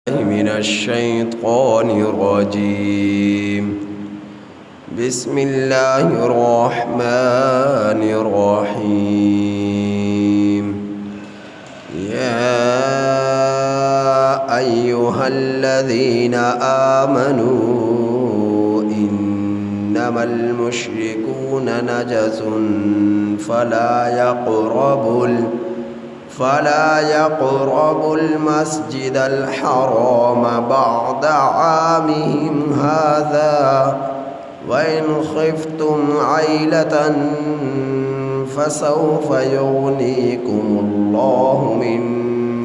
من الشيطان الرجيم. بسم الله الرحمن الرحيم. يا أيها الذين آمنوا إنما المشركون نجس فلا يقربوا المسجد الحرام بعد عامهم هذا وإن خفتم عيلة فسوف يغنيكم الله من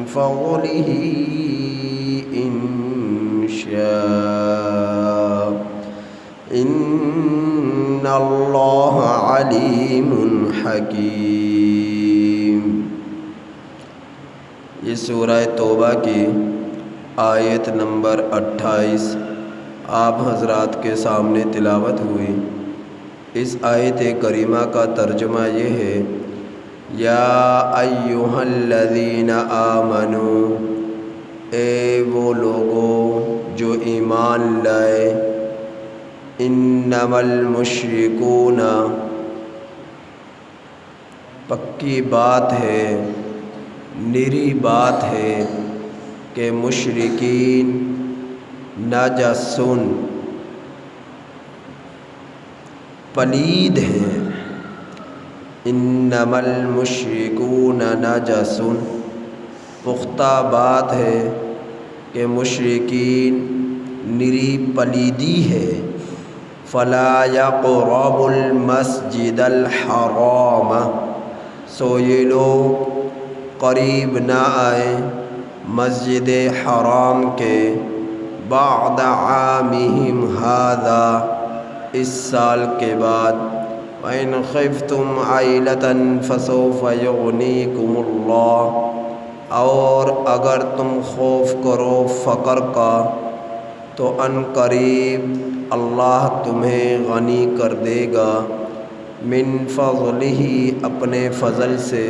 فضله إن شاء إن الله عليم حكيم. یہ سورہ توبہ کی آیت نمبر 28 آپ حضرات کے سامنے تلاوت ہوئی. اس آیت کریمہ کا ترجمہ یہ ہے: یا ایھا الذین آمنو، اے وہ لوگوں جو ایمان لائے، انما المشرکون، پکی بات ہے، نری بات ہے کہ مشرکین نجسن، پلید ہیں. انما المشرکون نجسن، پختہ بات ہے کہ مشرکین نری پلیدی ہے. فلا یقربوا المسجد الحرام، سو یہ لوگ قریب نہ آئیں مسجد حرام کے، بعد عامہم ھذا، اس سال کے بعد. وَإِنْ خِفْتُمْ عَيْلَةً فَسَوْفَ يُغْنِيكُمُ اللَّهُ، اور اگر تم خوف کرو فقر کا تو ان قریب اللہ تمہیں غنی کر دے گا، من فضلہ، اپنے فضل سے،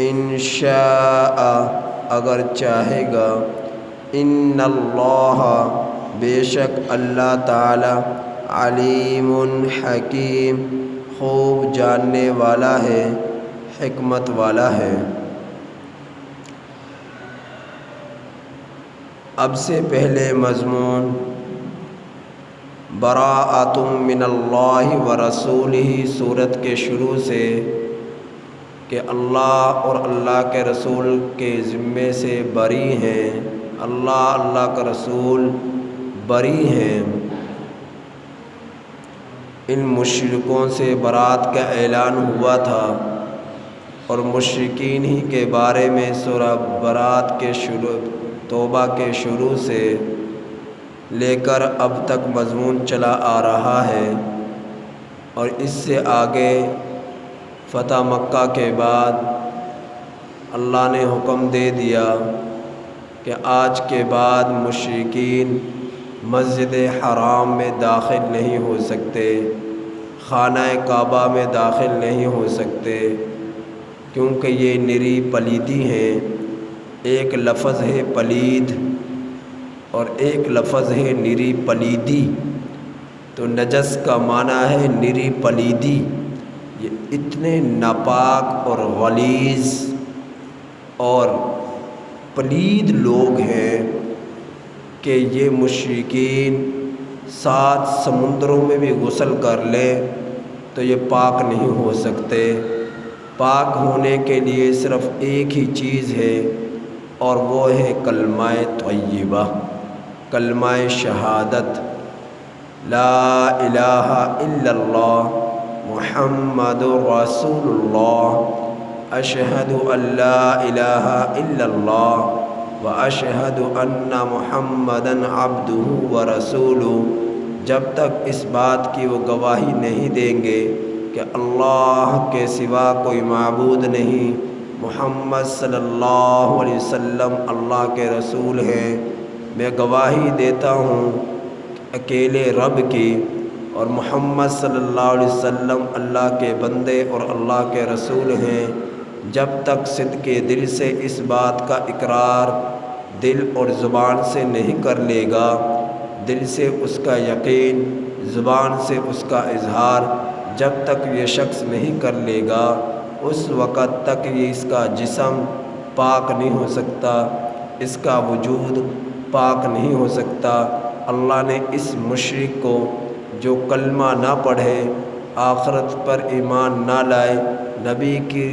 ان شاء، اگر چاہے گا. ان اللہ، بے شک اللہ تعالی، علیم حکیم، خوب جاننے والا ہے، حکمت والا ہے. اب سے پہلے مضمون براءۃ من اللہ ورسولہ سورت کے شروع سے، کہ اللہ اور اللہ کے رسول کے ذمے سے بری ہیں، اللہ کا رسول بری ہیں. ان مشرکوں سے برات کا اعلان ہوا تھا، اور مشرکین ہی کے بارے میں سورہ برات کے شروع، توبہ کے شروع سے لے کر اب تک مضمون چلا آ رہا ہے. اور اس سے آگے فتح مکہ کے بعد اللہ نے حکم دے دیا کہ آج کے بعد مشرکین مسجد حرام میں داخل نہیں ہو سکتے، خانہ کعبہ میں داخل نہیں ہو سکتے، کیونکہ یہ نری پلیدی ہیں. ایک لفظ ہے پلید اور ایک لفظ ہے نری پلیدی. تو نجس کا معنی ہے نری پلیدی. یہ اتنے ناپاک اور غلیظ اور پلید لوگ ہیں کہ یہ مشرکین 7 سمندروں میں بھی غسل کر لیں تو یہ پاک نہیں ہو سکتے. پاک ہونے کے لیے صرف ایک ہی چیز ہے، اور وہ ہے کلمہ طیبہ، کلمہ شہادت، لا الہ الا اللہ محمد رسول اللہ، اشہد ان لا الہ الا اللہ واشہد ان محمدا عبدہ ورسولہ. جب تک اس بات کی وہ گواہی نہیں دیں گے کہ اللہ کے سوا کوئی معبود نہیں، محمد صلی اللہ علیہ وسلم اللہ کے رسول ہیں، میں گواہی دیتا ہوں اکیلے رب کی، اور محمد صلی اللہ علیہ وسلم اللہ کے بندے اور اللہ کے رسول ہیں، جب تک صدق دل سے اس بات کا اقرار دل اور زبان سے نہیں کر لے گا، دل سے اس کا یقین، زبان سے اس کا اظہار جب تک یہ شخص نہیں کر لے گا، اس وقت تک یہ اس کا جسم پاک نہیں ہو سکتا، اس کا وجود پاک نہیں ہو سکتا۔ اللہ نے اس مشرک کو جو کلمہ نہ پڑھے، آخرت پر ایمان نہ لائے، نبی کی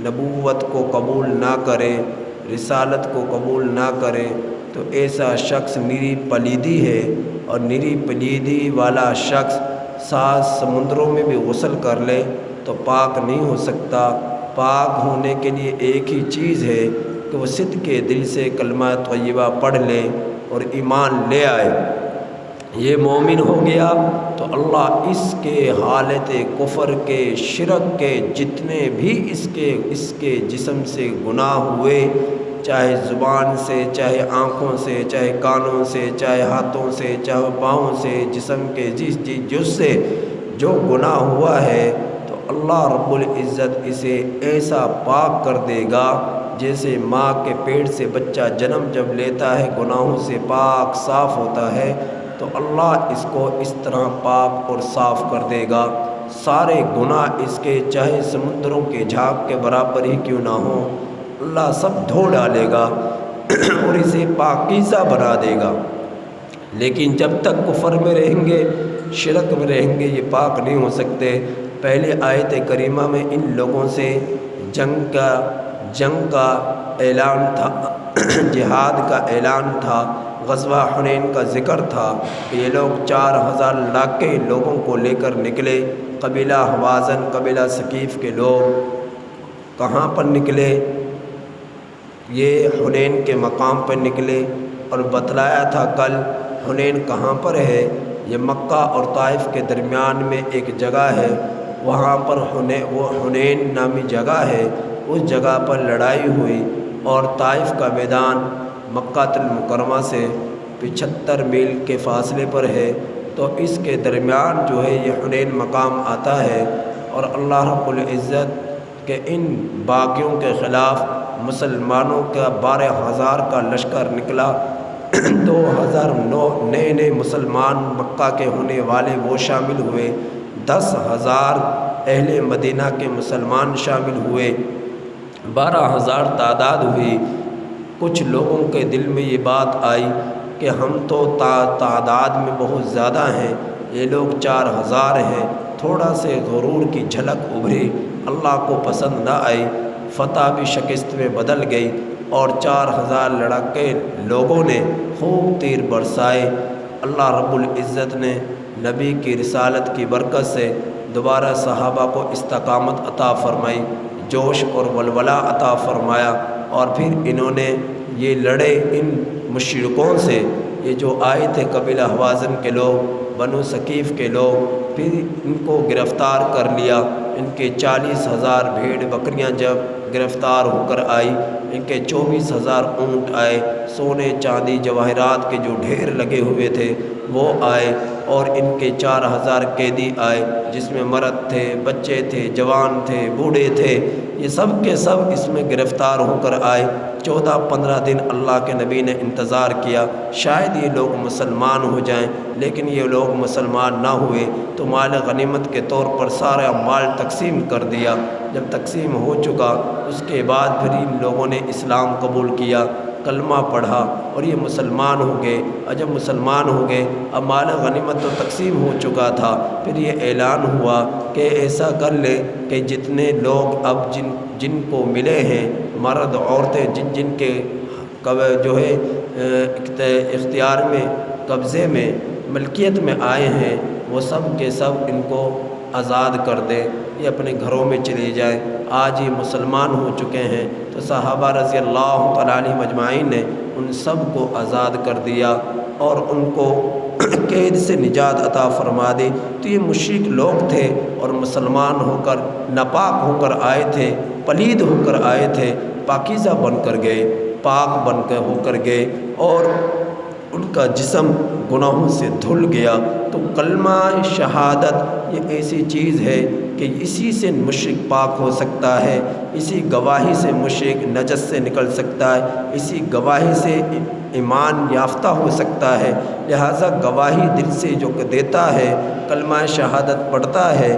نبوت کو قبول نہ کرے، رسالت کو قبول نہ کرے، تو ایسا شخص نری پلیدی ہے، اور نری پلیدی والا شخص 7 سمندروں میں بھی غسل کر لے تو پاک نہیں ہو سکتا۔ پاک ہونے کے لیے ایک ہی چیز ہے کہ وہ صدق کے دل سے کلمہ طیبہ پڑھ لے اور ایمان لے آئے، یہ مومن ہو گیا تو اللہ اس کے حالت کفر کے، شرک کے، جتنے بھی اس کے جسم سے گناہ ہوئے، چاہے زبان سے، چاہے آنکھوں سے، چاہے کانوں سے، چاہے ہاتھوں سے، چاہے پاؤں سے، جسم کے جز سے جو گناہ ہوا ہے، تو اللہ رب العزت اسے ایسا پاک کر دے گا جیسے ماں کے پیٹ سے بچہ جنم جب لیتا ہے گناہوں سے پاک صاف ہوتا ہے، تو اللہ اس کو اس طرح پاک اور صاف کر دے گا۔ سارے گناہ اس کے چاہے سمندروں کے جھاگ کے برابر ہی کیوں نہ ہوں، اللہ سب دھو ڈالے گا اور اسے پاکیزہ بنا دے گا۔ لیکن جب تک کفر میں رہیں گے، شرک میں رہیں گے، یہ پاک نہیں ہو سکتے۔ پہلے آیت کریمہ میں ان لوگوں سے جنگ کا اعلان تھا، جہاد کا اعلان تھا، غزوہ حنین کا ذکر تھا کہ یہ لوگ 4000 لاکھ لوگوں کو لے کر نکلے۔ قبیلہ حوازن، قبیلہ ثقیف کے لوگ کہاں پر نکلے؟ یہ حنین کے مقام پر نکلے، اور بتلایا تھا کل حنین کہاں پر ہے، یہ مکہ اور طائف کے درمیان میں ایک جگہ ہے، وہاں پر وہ حنین نامی جگہ ہے، اس جگہ پر لڑائی ہوئی، اور طائف کا میدان مکہ المکرمہ سے 75 میل کے فاصلے پر ہے، تو اس کے درمیان جو ہے یہ حنین مقام آتا ہے۔ اور اللہ رب العزت کہ ان باغیوں کے خلاف مسلمانوں کا 12,000 کا لشکر نکلا، 2,000 نئے مسلمان مکہ کے ہونے والے وہ شامل ہوئے، 10,000 اہل مدینہ کے مسلمان شامل ہوئے، 12,000 تعداد ہوئی۔ کچھ لوگوں کے دل میں یہ بات آئی کہ ہم تو تعداد میں بہت زیادہ ہیں، یہ لوگ 4,000 ہیں، تھوڑا سے غرور کی جھلک ابھری، اللہ کو پسند نہ آئی، فتح بھی شکست میں بدل گئی، اور 4,000 لڑاکے لوگوں نے خوب تیر برسائے۔ اللہ رب العزت نے نبی کی رسالت کی برکت سے دوبارہ صحابہ کو استقامت عطا فرمائی، جوش اور ولولہ عطا فرمایا، اور پھر انہوں نے یہ لڑے ان مشرکوں سے، یہ جو آئے تھے قبیلہ حوازن کے لوگ، بنو ثقیف کے لوگ، پھر ان کو گرفتار کر لیا۔ ان کے 40,000 بھیڑ بکریاں جب گرفتار ہو کر آئی، ان کے 24,000 اونٹ آئے، سونے چاندی جواہرات کے جو ڈھیر لگے ہوئے تھے وہ آئے، اور ان کے 4,000 قیدی آئے، جس میں مرد تھے، بچے تھے، جوان تھے، بوڑھے تھے، یہ سب کے سب اس میں گرفتار ہو کر آئے۔ 14-15 دن اللہ کے نبی نے انتظار کیا، شاید یہ لوگ مسلمان ہو جائیں، لیکن یہ لوگ مسلمان نہ ہوئے، تو مال غنیمت کے طور پر سارا مال تقسیم کر دیا۔ جب تقسیم ہو چکا، اس کے بعد پھر ان لوگوں نے اسلام قبول کیا، کلمہ پڑھا، اور یہ مسلمان ہو گئے۔ اور جب مسلمان ہو گئے، اب مال غنیمت تو تقسیم ہو چکا تھا، پھر یہ اعلان ہوا کہ ایسا کر لے کہ جتنے لوگ اب جن کو ملے ہیں، مرد عورتیں جن کے جو ہے اختیار میں، قبضے میں، ملکیت میں آئے ہیں، وہ سب کے سب ان کو آزاد کر دیں، یہ اپنے گھروں میں چلے جائیں۔ آج یہ مسلمان ہو چکے ہیں، تو صحابہ رضی اللہ تعالیٰ عنہم اجمعین نے ان سب کو آزاد کر دیا اور ان کو قید سے نجات عطا فرما دی۔ تو یہ مشرک لوگ تھے اور مسلمان ہو کر، ناپاک ہو کر آئے تھے، پلید ہو کر آئے تھے، پاکیزہ بن کر گئے، پاک بن کر ہو کر گئے، اور ان کا جسم گناہوں سے دھل گیا۔ تو کلمہ شہادت یہ ایسی چیز ہے کہ اسی سے مشرک پاک ہو سکتا ہے، اسی گواہی سے مشرک نجس سے نکل سکتا ہے، اسی گواہی سے ایمان یافتہ ہو سکتا ہے۔ لہٰذا گواہی دل سے جو دیتا ہے، کلمہ شہادت پڑھتا ہے،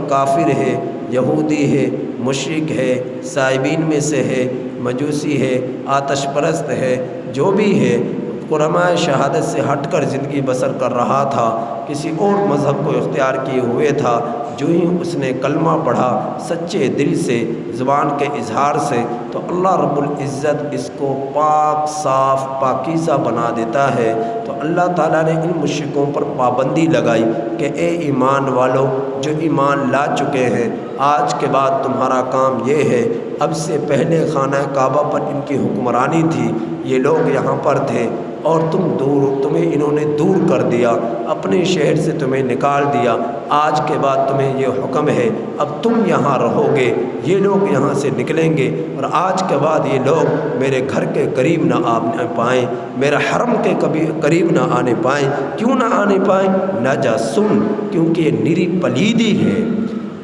کافر ہے، یہودی ہے، مشرک ہے، سائبین میں سے ہے، مجوسی ہے، آتش پرست ہے، جو بھی ہے، کلمہ شہادت سے ہٹ کر زندگی بسر کر رہا تھا، کسی اور مذہب کو اختیار کیے ہوئے تھا، جو ہی اس نے کلمہ پڑھا سچے دل سے، زبان کے اظہار سے، تو اللہ رب العزت اس کو پاک صاف پاکیزہ بنا دیتا ہے۔ تو اللہ تعالیٰ نے ان مشرکوں پر پابندی لگائی کہ اے ایمان والو جو ایمان لا چکے ہیں، آج کے بعد تمہارا کام یہ ہے، اب سے پہلے خانہ کعبہ پر ان کی حکمرانی تھی، یہ لوگ یہاں پر تھے اور تمہیں انہوں نے دور کر دیا، اپنے شہر سے تمہیں نکال دیا، آج کے بعد تمہیں یہ حکم ہے اب تم یہاں رہو گے، یہ لوگ یہاں سے نکلیں گے، اور آج کے بعد یہ لوگ میرے گھر کے قریب نہ آنے پائیں، میرے حرم کے قریب نہ آنے پائیں۔ کیوں نہ آنے پائیں؟ نجسن، کیونکہ یہ نری پلیدی ہے،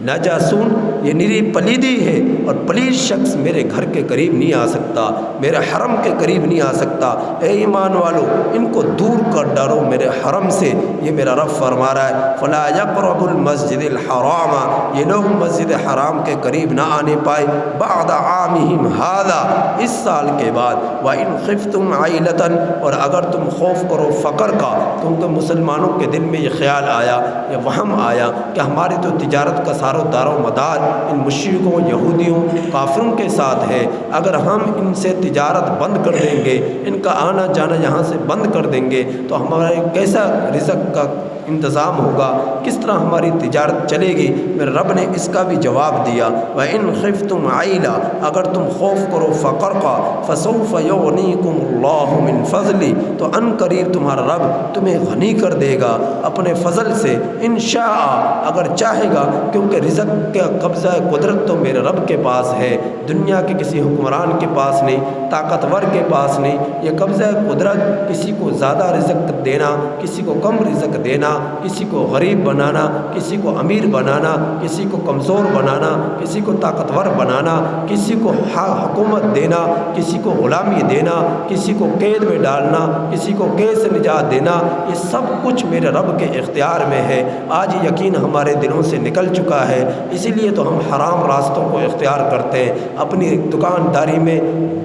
نجسن یہ نری پلیدی ہے، اور پلید شخص میرے گھر کے قریب نہیں آ سکتا، میرے حرم کے قریب نہیں آ سکتا۔ اے ایمان والو ان کو دور کر ڈالو میرے حرم سے، یہ میرا رب فرما رہا ہے۔ فلا یقرب المسجد الحرام، یہ لوگ مسجد حرام کے قریب نہ آنے پائے، بعد عامہم ھذا، اس سال کے بعد، وَإِنْ خِفْتُمْ عَيْلَةً، اور اگر تم خوف کرو فقر کا، کیونکہ مسلمانوں کے دل میں یہ خیال آیا، یہ وہم آیا کہ ہماری تو تجارت کا سارا دار و مدار ان مشرکوں، یہودیوں، کافروں کے ساتھ ہے، اگر ہم ان سے تجارت بند کر دیں گے، ان کا آنا جانا یہاں سے بند کر دیں گے، تو ہمارے کیسا رزق کا انتظام ہوگا، کس طرح ہماری تجارت چلے گی؟ میرے رب نے اس کا بھی جواب دیا، وَإِنْ خِفْتُمْ عَيْلًا، اگر تم خوف کرو فقر کا، فَسَوْفَ يُغْنِيكُمُ اللَّهُ مِنْ فَضْلِهِ، تو ان قریب تمہارا رب تمہیں غنی کر دے گا اپنے فضل سے، انشاء، اگر چاہے گا، کیونکہ رزق کا قبضہ قدرت تو میرے رب کے پاس ہے، دنیا کے کسی حکمران کے پاس نہیں، طاقتور کے پاس نہیں، یہ قبضہ قدرت کسی کو زیادہ رزق دینا، کسی کو کم رزق دینا، کسی کو غریب بنانا، کسی کو امیر بنانا، کسی کو کمزور بنانا، کسی کو طاقتور بنانا، کسی کو حکومت دینا، کسی کو غلامی دینا، کسی کو قید میں ڈالنا، کسی کو قید سے نجات دینا، یہ سب کچھ میرے رب کے اختیار میں ہے۔ آج یقین ہمارے دلوں سے نکل چکا ہے، اسی لیے تو ہم حرام راستوں کو اختیار کرتے ہیں، اپنی دکانداری میں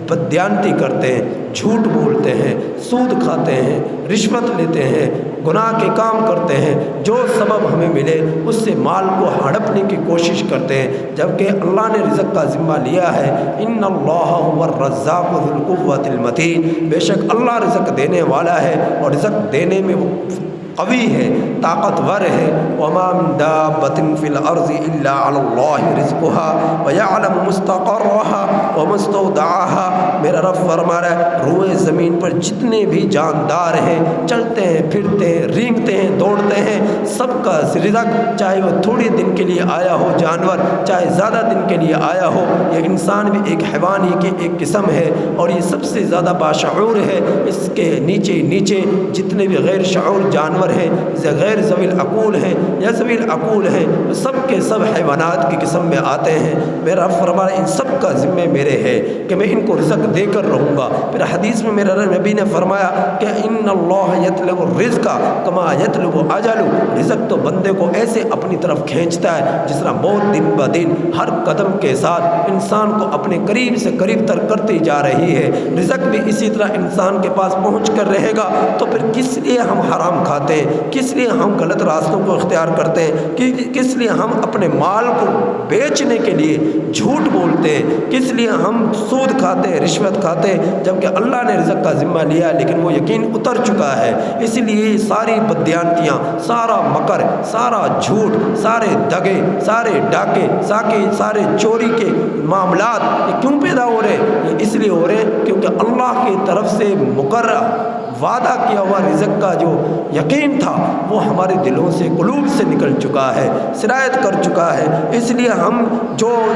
بددیانتی کرتے ہیں، جھوٹ بولتے ہیں، سود کھاتے ہیں، رشوت لیتے ہیں، گناہ کے کام کرتے ہیں، جو سبب ہمیں ملے اس سے مال کو ہڑپنے کی کوشش کرتے ہیں، جبکہ اللہ نے رزق کا ذمہ لیا ہے۔ ان اللہ هو الرزاق ذو القوۃ المتین، بے شک اللہ رزق دینے والا ہے اور رزق دینے میں وہ قوی ہے، طاقتور ہے۔ وما من دابۃ فی الارض الا علی اللہ رزقها ویعلم مستقرها ومستودعها، میرا رب فرما رہا ہے روئے زمین پر جتنے بھی جاندار ہیں، چلتے ہیں، پھرتے ہیں، رینگتے ہیں، دوڑتے ہیں، سب کا رزق، چاہے وہ تھوڑی دن کے لیے آیا ہو جانور، چاہے زیادہ دن کے لیے آیا ہو، یہ انسان بھی ایک حیوان ہی کی ایک قسم ہے، اور یہ سب سے زیادہ باشعور ہے۔ اس کے نیچے نیچے جتنے بھی غیر شعور جانور ہیں، غیر ذوی العقول ہیں یا ذوی العقول ہیں، سب کے سب حیوانات کی قسم میں آتے ہیں۔ میرا رب فرمایا ان سب کا ذمہ میرے ہے کہ میں ان کو رزق دے کر رہوں گا۔ پھر حدیث میں میرا نبی نے فرمایا کہ ان اللہ یطلب الرزق کما یطلب اجل، رزق تو بندے کو ایسے اپنی طرف کھینچتا ہے جس طرح موت دن بہ دن ہر قدم کے ساتھ انسان کو اپنے قریب سے قریب تر کرتی جا رہی ہے، رزق بھی اسی طرح انسان کے پاس پہنچ کر رہے گا۔ تو پھر کس لیے ہم حرام کھاتے ہیں، کس لیے ہم غلط راستوں کو اختیار کرتے ہیں، کس لیے ہم اپنے مال کو بیچنے کے لیے جھوٹ بولتے ہیں، کس لیے ہم سود کھاتے ہیں، رشوت کھاتے ہیں، جبکہ اللہ نے رزق کا ذمہ لیا لیکن وہ یقین اتر چکا ہے۔ اس لیے ساری بددیانتیاں، سارا مکر، سارا جھوٹ، سارے دغے، سارے ڈاکے، سارے چوری کے معاملات یہ کیوں پیدا ہو رہے ہیں؟ یہ اس لیے ہو رہے ہیں کیونکہ اللہ کی طرف سے مقرر وعدہ کیا ہوا رزق کا جو یقین تھا وہ ہمارے دلوں سے قلوب سے نکل چکا ہے، سرایت کر چکا ہے۔ اس لیے ہم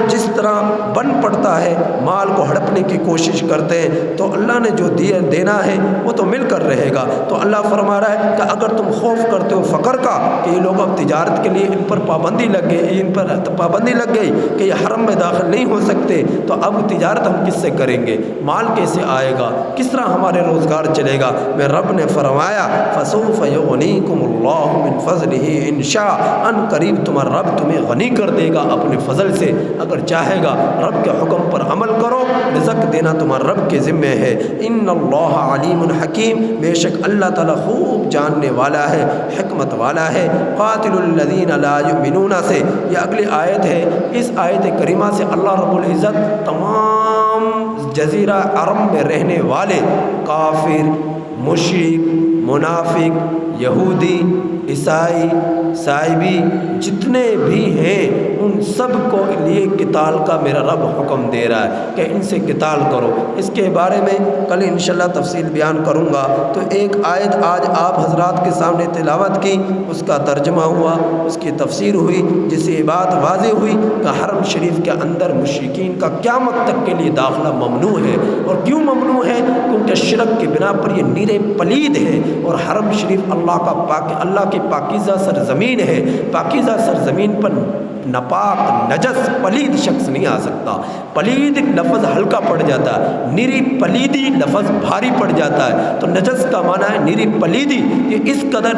جس طرح بن پڑتا ہے مال کو ہڑپنے کی کوشش کرتے ہیں تو اللہ نے جو دینا ہے وہ تو مل کر رہے گا۔ تو اللہ فرما رہا ہے کہ اگر تم خوف کرتے ہو فقر کا کہ یہ لوگ اب تجارت کے لیے ان پر پابندی لگ گئی کہ یہ حرم میں داخل نہیں ہو سکتے، تو اب تجارت ہم کس سے کریں گے، مال کیسے آئے گا، کس طرح ہمارے روزگار چلے گا؟ میں رب نے فرمایا فسوف یغنیکم اللہ من فضلہ ان شاء، ان قریب تمہارا رب تمہیں غنی کر دے گا اپنے فضل سے، اگر چاہے گا۔ رب کے حکم پر عمل کرو، رزق دینا تمہارا رب کے ذمے ہے۔ ان اللہ علیم حکیم، بے شک اللہ تعالیٰ خوب جاننے والا ہے، حکمت والا ہے۔ قاتل الذین لا یؤمنون سے یہ اگلی آیت ہے۔ اس آیت کریمہ سے اللہ رب العزت تمام جزیرہ عرب میں رہنے والے کافر، مشرک، منافق، یہودی، عیسائی، صائبی جتنے بھی ہیں ان سب کو لیے قتال کا میرا رب حکم دے رہا ہے کہ ان سے قتال کرو۔ اس کے بارے میں کل انشاءاللہ تفصیل بیان کروں گا۔ تو ایک آیت آج آپ حضرات کے سامنے تلاوت کی، اس کا ترجمہ ہوا، اس کی تفسیر ہوئی، جس سے یہ بات واضح ہوئی کہ حرم شریف کے اندر مشرکین کا قیامت تک کے لیے داخلہ ممنوع ہے۔ اور کیوں ممنوع ہے؟ کیونکہ شرک کی بنا پر یہ نیر پلید ہے، اور حرم شریف اللہ کی پاکیزہ سرزمین ہے۔ پاکیزہ سرزمین پر ناپاک، نجس، پلید شخص نہیں آ سکتا۔ پلید لفظ ہلکا پڑ جاتا ہے، نری پلیدی لفظ بھاری پڑ جاتا ہے۔ تو نجس کا معنی ہے نری پلیدی۔ یہ اس قدر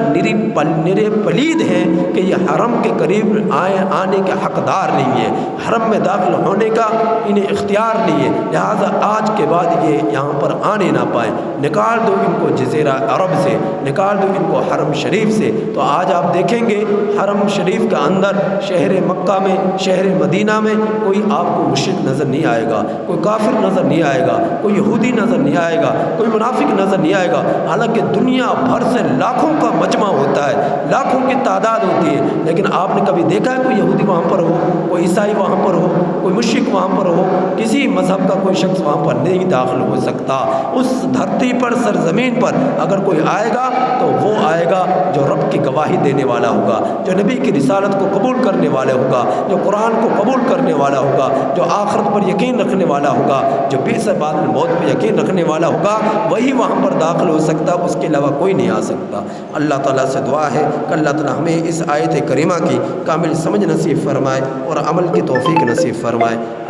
نرے پلید ہیں کہ یہ حرم کے قریب آنے کے حقدار نہیں ہے، حرم میں داخل ہونے کا انہیں اختیار نہیں ہے، لہٰذا آج کے بعد یہ یہاں پر آنے نہ پائیں۔ نکال دو ان کو جزیرہ عرب سے، نکال دو ان کو حرم شریف سے۔ تو آج آپ دیکھیں گے حرم شریف کے اندر شہر مکہ میں، شہر مدینہ میں کوئی آپ کو مشرک نظر نہیں آئے گا، کوئی کافر نظر نہیں آئے گا، کوئی یہودی نظر نہیں آئے گا، کوئی منافق نظر نہیں آئے گا۔ حالانکہ دنیا بھر سے لاکھوں کا مجمع ہوتا ہے، لاکھوں کی تعداد ہوتی ہے، لیکن آپ نے کبھی دیکھا ہے کوئی یہودی وہاں پر ہو، کوئی عیسائی وہاں پر ہو، کوئی مشرک وہاں پر ہو؟ کسی مذہب کا کوئی شخص وہاں پر نہیں داخل ہو سکتا۔ اس دھرتی پر، سرزمین پر اگر کوئی آئے گا تو وہ آئے گا جو رب کی گواہی دینے والا ہوگا، جو نبی کی رسالت کو قبول کرنے والا ہوگا، جو قرآن کو قبول کرنے والا ہوگا، جو آخرت پر یقین رکھنے والا ہوگا، جو بے بعد موت پر یقین رکھنے والا ہوگا، وہی وہاں پر داخل ہو سکتا، اس کے علاوہ کوئی نہیں آ سکتا۔ اللہ تعالیٰ سے دعا ہے کہ اللہ تعالیٰ ہمیں اس آیت کریمہ کی کامل سمجھ نصیب فرمائے اور عمل کی توفیق نصیب فرمائے۔